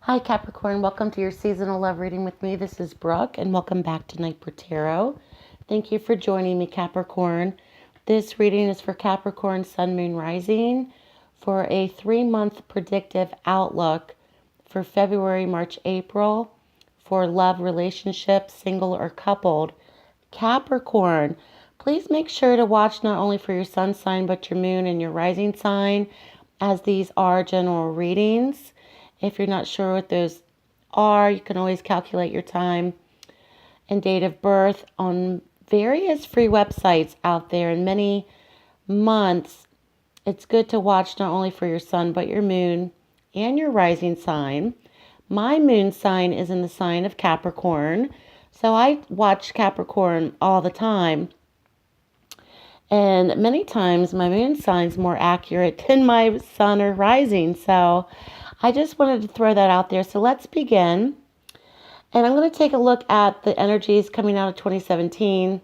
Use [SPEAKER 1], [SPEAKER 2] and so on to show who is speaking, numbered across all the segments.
[SPEAKER 1] Hi Capricorn, welcome to your seasonal love reading with me. This is Brooke and welcome back to Nightbird Tarot. Thank you for joining me, Capricorn. This reading is for Capricorn Sun, Moon, Rising for a 3-month predictive outlook for February, March, April for love, relationships, single or coupled. Capricorn, please make sure to watch not only for your sun sign but your moon and your rising sign, as these are general readings. If you're not sure what those are, you can always calculate your time and date of birth on various free websites out there. In many months, it's good to watch not only for your sun, but your moon and your rising sign. My moon sign is in the sign of Capricorn, so I watch Capricorn all the time. And many times my moon sign's more accurate than my sun or rising, so I just wanted to throw that out there. So let's begin. And I'm going to take a look at the energies coming out of 2017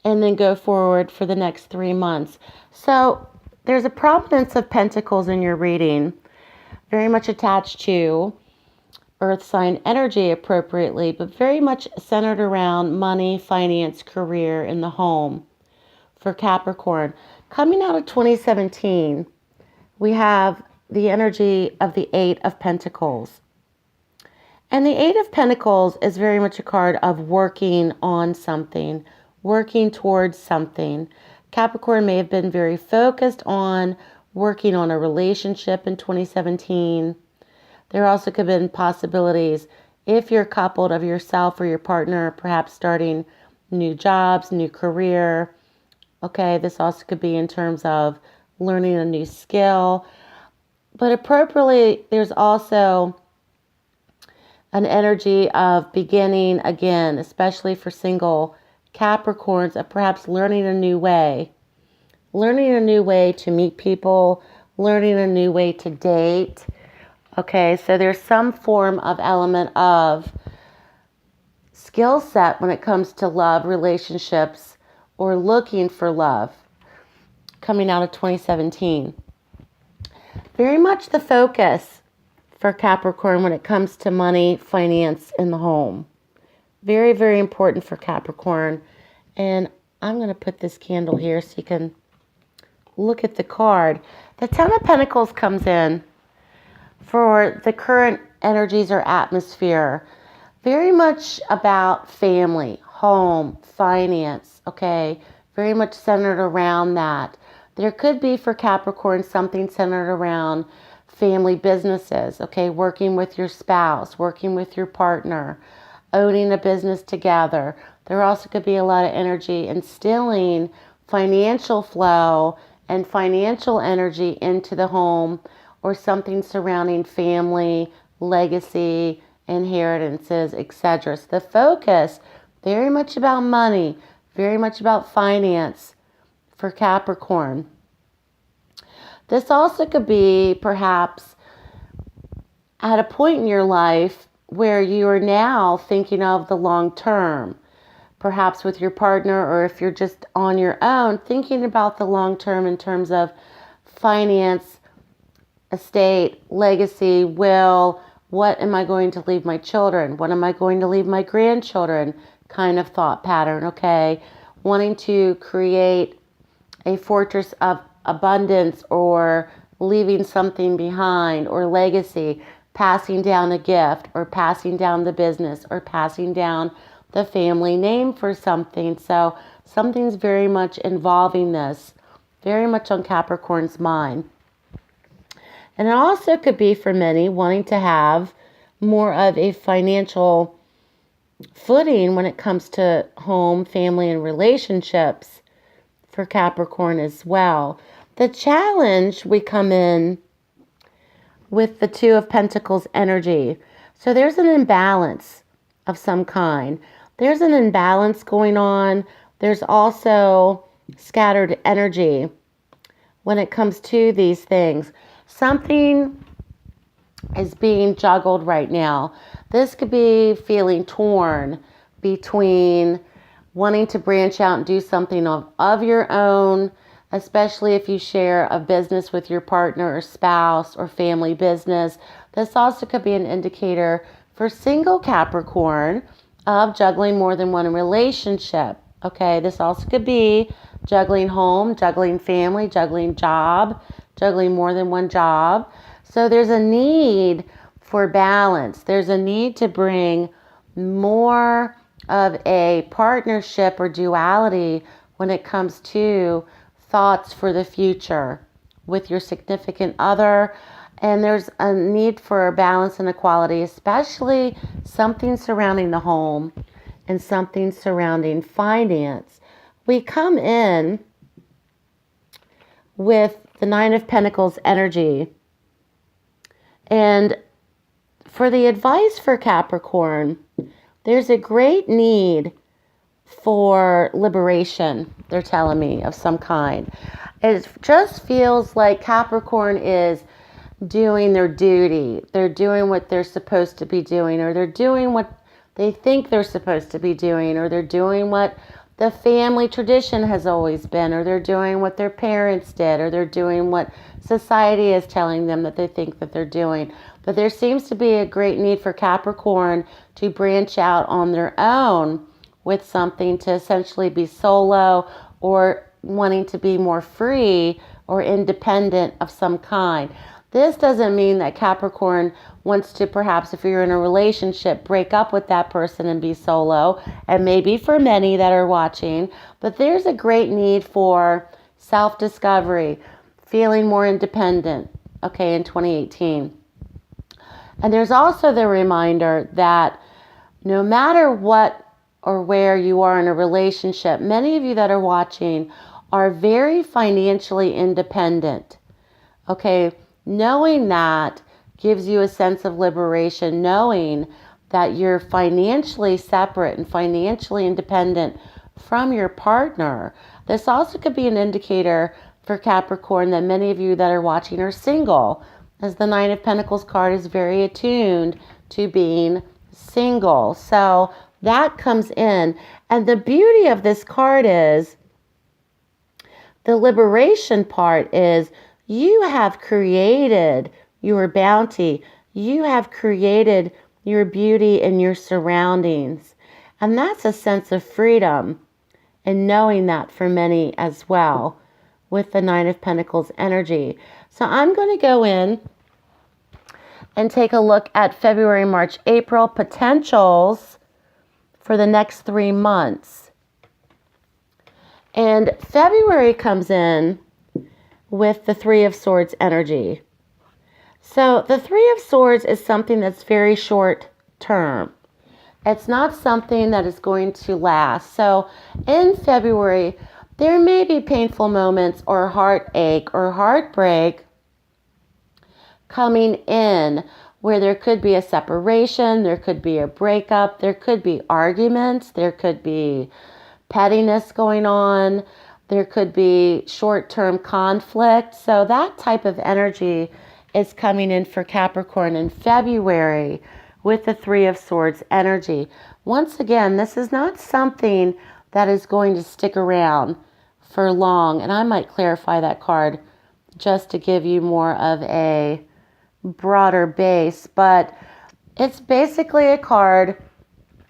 [SPEAKER 1] and then go forward for the next 3 months. So there's a prominence of pentacles in your reading, very much attached to earth sign energy appropriately, but very much centered around money, finance, career, and the home for Capricorn. Coming out of 2017, we have the energy of the Eight of Pentacles. And the Eight of Pentacles is very much a card of working on something, working towards something. Capricorn may have been very focused on working on a relationship in 2017. There also could have been possibilities, if you're coupled, of yourself or your partner, perhaps starting new jobs, new career. Okay, this also could be in terms of learning a new skill. But appropriately, there's also an energy of beginning again, especially for single Capricorns, of perhaps learning a new way to meet people, learning a new way to date. Okay, so there's some form of element of skill set when it comes to love, relationships, or looking for love coming out of 2017. Very much the focus for Capricorn when it comes to money, finance, and the home. Very, very important for Capricorn. And I'm going to put this candle here so you can look at the card. The Ten of Pentacles comes in for the current energies or atmosphere. Very much about family, home, finance, okay? Very much centered around that. There could be for Capricorn something centered around family businesses, okay? Working with your spouse, working with your partner, owning a business together. There also could be a lot of energy instilling financial flow and financial energy into the home, or something surrounding family, legacy, inheritances, etc. So the focus, very much about money, very much about finance for Capricorn. This also could be perhaps at a point in your life where you are now thinking of the long term, perhaps with your partner, or if you're just on your own, thinking about the long term in terms of finance, estate, legacy, will. What am I going to leave my children? What am I going to leave my grandchildren? Kind of thought pattern, okay? Wanting to create a fortress of abundance, or leaving something behind, or legacy, passing down a gift, or passing down the business, or passing down the family name for something. So something's very much involving this, very much on Capricorn's mind. And it also could be for many wanting to have more of a financial footing when it comes to home, family, and relationships for Capricorn as well. The challenge, we come in with the Two of Pentacles energy. So there's an imbalance of some kind. There's an imbalance going on. There's also scattered energy when it comes to these things. Something is being juggled right now. This could be feeling torn between wanting to branch out and do something of your own, especially if you share a business with your partner or spouse or family business. This also could be an indicator for single Capricorn of juggling more than one relationship. Okay, this also could be juggling home, juggling family, juggling job, juggling more than one job. So there's a need for balance. There's a need to bring more of a partnership or duality when it comes to thoughts for the future with your significant other. And there's a need for balance and equality, especially something surrounding the home and something surrounding finance. We come in with the Nine of Pentacles energy. And for the advice for Capricorn, there's a great need for liberation, they're telling me, of some kind. It just feels like Capricorn is doing their duty. They're doing what they're supposed to be doing, or they're doing what they think they're supposed to be doing, or they're doing what the family tradition has always been, or they're doing what their parents did, or they're doing what society is telling them that they think that they're doing. But there seems to be a great need for Capricorn to branch out on their own with something, to essentially be solo or wanting to be more free or independent of some kind. This doesn't mean that Capricorn wants to, perhaps if you're in a relationship, break up with that person and be solo. And maybe for many that are watching, but there's a great need for self-discovery, feeling more independent, okay, in 2018. And there's also the reminder that no matter what or where you are in a relationship, many of you that are watching are very financially independent. Okay, knowing that gives you a sense of liberation, knowing that you're financially separate and financially independent from your partner. This also could be an indicator for Capricorn that many of you that are watching are single, as the Nine of Pentacles card is very attuned to being single. So that comes in. And the beauty of this card is, the liberation part is, you have created your bounty. You have created your beauty in your surroundings. And that's a sense of freedom, and knowing that for many as well with the Nine of Pentacles energy. So I'm going to go in and take a look at February, March, April potentials for the next 3 months. And February comes in with the Three of Swords energy. So the Three of Swords is something that's very short term. It's not something that is going to last. So in February, there may be painful moments or heartache or heartbreak coming in, where there could be a separation, there could be a breakup, there could be arguments, there could be pettiness going on, there could be short-term conflict. So that type of energy is coming in for Capricorn in February with the Three of Swords energy. Once again, this is not something that is going to stick around for long. And I might clarify that card just to give you more of a broader base. But it's basically a card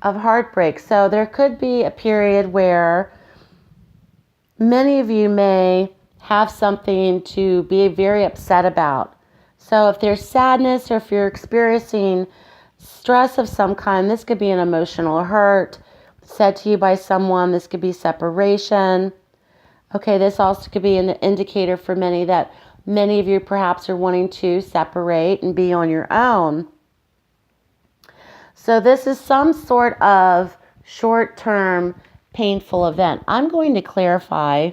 [SPEAKER 1] of heartbreak. So there could be a period where many of you may have something to be very upset about. So if there's sadness, or if you're experiencing stress of some kind, this could be an emotional hurt said to you by someone. This could be separation. Okay, this also could be an indicator for many that many of you perhaps are wanting to separate and be on your own. So this is some sort of short-term painful event. I'm going to clarify.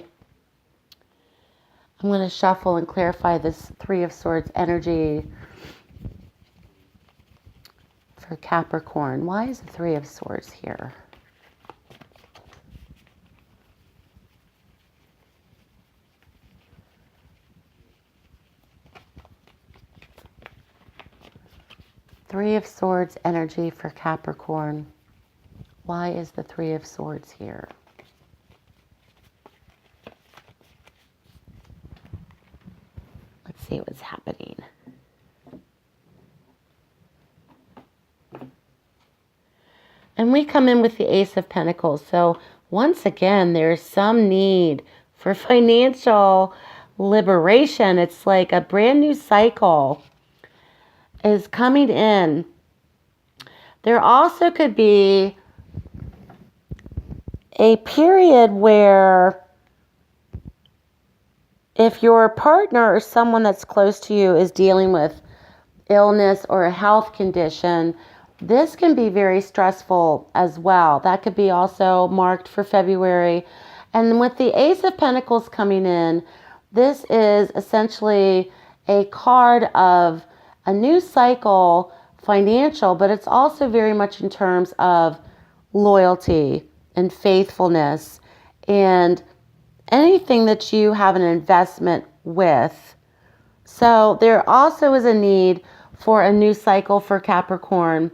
[SPEAKER 1] I'm going to shuffle and clarify this Three of Swords energy for Capricorn. Why is the Three of Swords here? Three of Swords energy for Capricorn. Why is the Three of Swords here? And we come in with the Ace of Pentacles. So once again, there's some need for financial liberation. It's like a brand new cycle is coming in. There also could be a period where if your partner or someone that's close to you is dealing with illness or a health condition, this can be very stressful as well. That could be also marked for February. And with the Ace of Pentacles coming in, this is essentially a card of a new cycle, financial, but it's also very much in terms of loyalty and faithfulness and anything that you have an investment with. So there also is a need for a new cycle for Capricorn,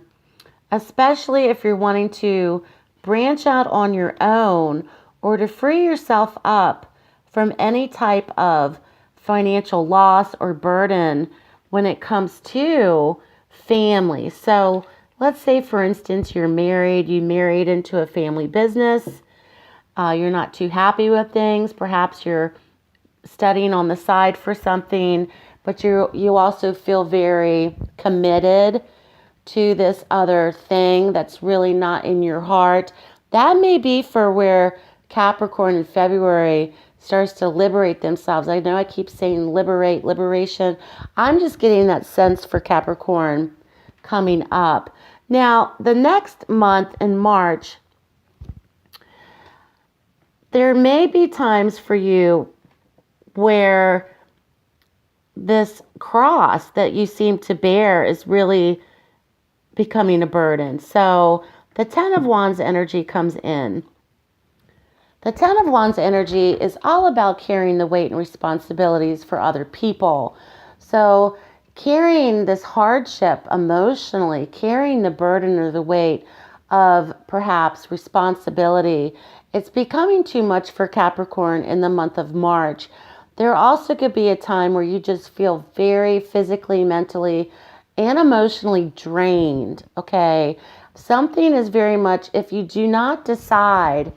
[SPEAKER 1] especially if you're wanting to branch out on your own or to free yourself up from any type of financial loss or burden when it comes to family. So let's say, for instance, you married into a family business. You're not too happy with things. Perhaps you're studying on the side for something, but you also feel very committed to this other thing that's really not in your heart. That may be for where Capricorn in February starts to liberate themselves. I know I keep saying liberation. I'm just getting that sense for Capricorn coming up. Now, the next month in March, there may be times for you where this cross that you seem to bear is really becoming a burden. So the Ten of Wands energy comes in. The Ten of Wands energy is all about carrying the weight and responsibilities for other people. So carrying this hardship emotionally, carrying the burden or the weight of perhaps responsibility, it's becoming too much for Capricorn in the month of March. There also could be a time where you just feel very physically, mentally, and emotionally drained, okay? Something is very much, if you do not decide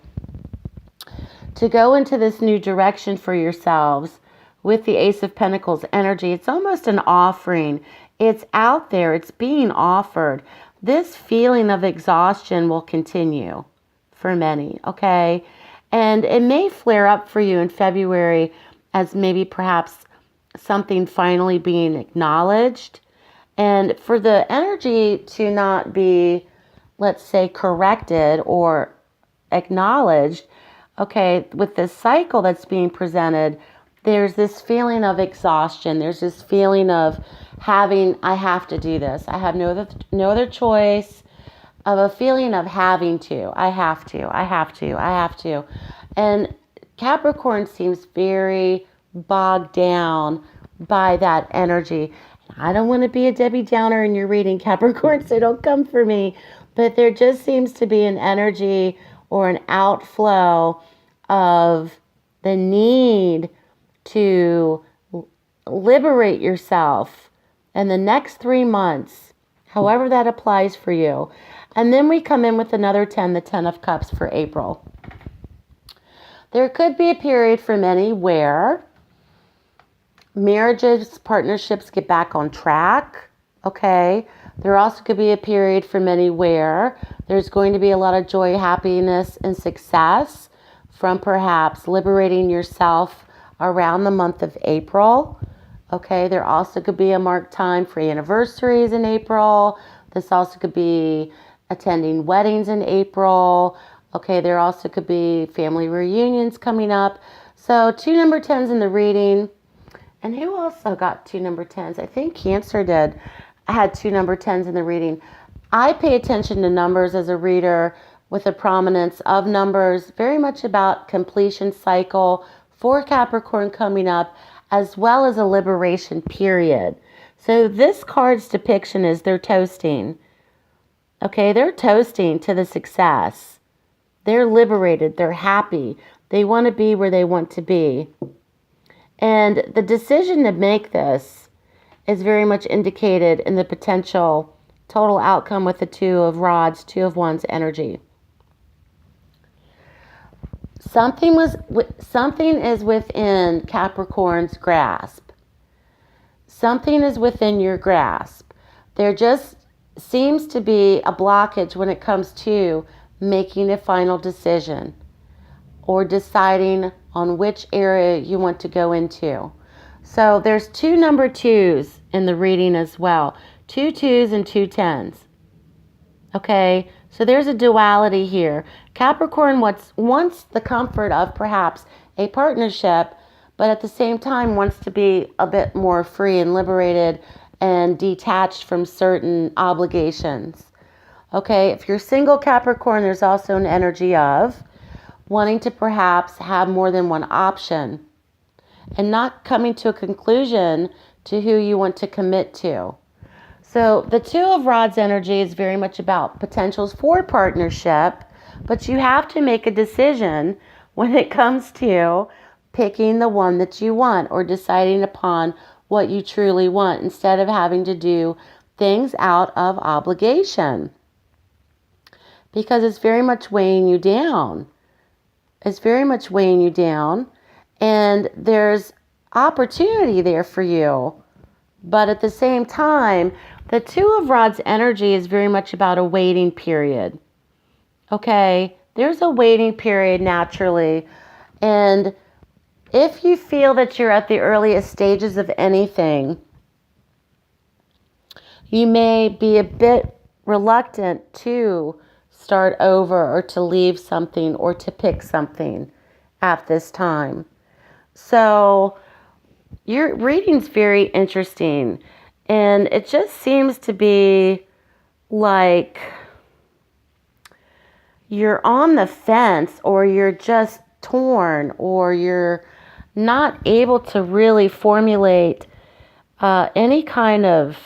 [SPEAKER 1] to go into this new direction for yourselves with the Ace of Pentacles energy, it's almost an offering. It's out there. It's being offered. This feeling of exhaustion will continue for many, okay? And it may flare up for you in February as maybe perhaps something finally being acknowledged. And for the energy to not be, let's say, corrected or acknowledged, okay, with this cycle that's being presented, there's this feeling of exhaustion. There's this feeling of I have to do this. I have no other choice, of a feeling of having to. I have to. And Capricorn seems very bogged down by that energy. I don't want to be a Debbie Downer in your reading, Capricorn, so don't come for me. But there just seems to be an energy or an outflow of the need to liberate yourself in the next 3 months, however that applies for you. And then we come in with another 10, the 10 of Cups for April. There could be a period for many where marriages, partnerships get back on track, okay? There also could be a period for many where there's going to be a lot of joy, happiness, and success from perhaps liberating yourself around the month of April, okay? There also could be a marked time for anniversaries in April. This also could be attending weddings in April, okay? There also could be family reunions coming up. So 2 number 10s in the reading. And who also got 2 number 10s? I think Cancer did. I had 2 number 10s in the reading. I pay attention to numbers as a reader with a prominence of numbers, very much about completion cycle for Capricorn coming up, as well as a liberation period. So this card's depiction is they're toasting. Okay, they're toasting to the success. They're liberated. They're happy. They want to be where they want to be. And the decision to make this is very much indicated in the potential total outcome with the Two of Rods, Two of Wands energy. Something is within Capricorn's grasp. Something is within your grasp. There just seems to be a blockage when it comes to making a final decision or deciding on which area you want to go into. So there's two number 2s in the reading as well. 2 2s and 2 10s. Okay, so there's a duality here. Capricorn wants the comfort of perhaps a partnership, but at the same time wants to be a bit more free and liberated and detached from certain obligations. Okay, if you're single Capricorn, there's also an energy of wanting to perhaps have more than one option and not coming to a conclusion to who you want to commit to. So the Two of Rods energy is very much about potentials for partnership, but you have to make a decision when it comes to picking the one that you want or deciding upon what you truly want instead of having to do things out of obligation. Because it's very much weighing you down. It's very much weighing you down, and there's opportunity there for you. But at the same time, the Two of Rods energy is very much about a waiting period. Okay, there's a waiting period naturally. And if you feel that you're at the earliest stages of anything, you may be a bit reluctant to start over or to leave something or to pick something at this time. So your reading's very interesting, and it just seems to be like you're on the fence, or you're just torn, or you're not able to really formulate any kind of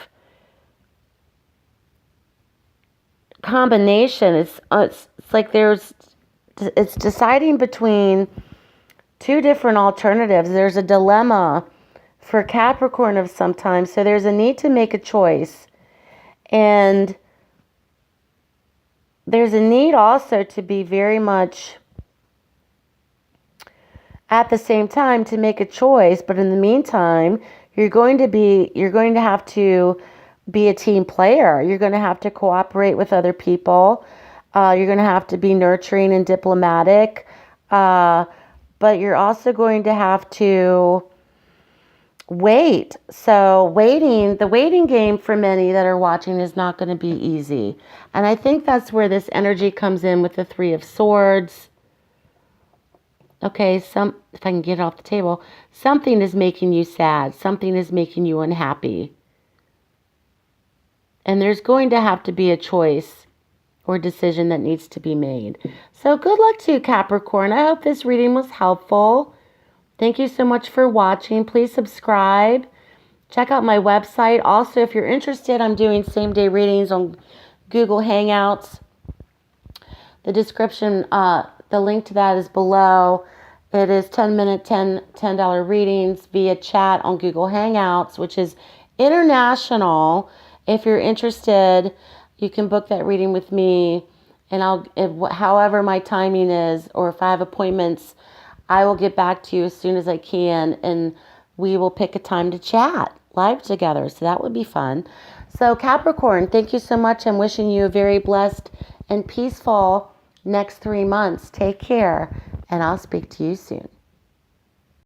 [SPEAKER 1] combination. It's like it's deciding between two different alternatives. There's a dilemma for Capricorn of sometimes, so there's a need to make a choice, and there's a need also to be very much at the same time to make a choice, but in the meantime, you're going to have to be a team player. You're going to have to cooperate with other people. You're going to have to be nurturing and diplomatic, but you're also going to have to wait. So the waiting game for many that are watching is not going to be easy. And I think that's where this energy comes in with the Three of Swords. Okay, if I can get it off the table, something is making you sad. Something is making you unhappy. And there's going to have to be a choice or decision that needs to be made. So good luck to you, Capricorn. I hope this reading was helpful. Thank you so much for watching. Please subscribe. Check out my website. Also, if you're interested, I'm doing same-day readings on Google Hangouts. The description, the link to that is below. It is 10-minute, $10 readings via chat on Google Hangouts, which is international. If you're interested, you can book that reading with me, and however my timing is, or if I have appointments, I will get back to you as soon as I can, and we will pick a time to chat live together. So that would be fun. So Capricorn, thank you so much. I'm wishing you a very blessed and peaceful next 3 months. Take care, and I'll speak to you soon.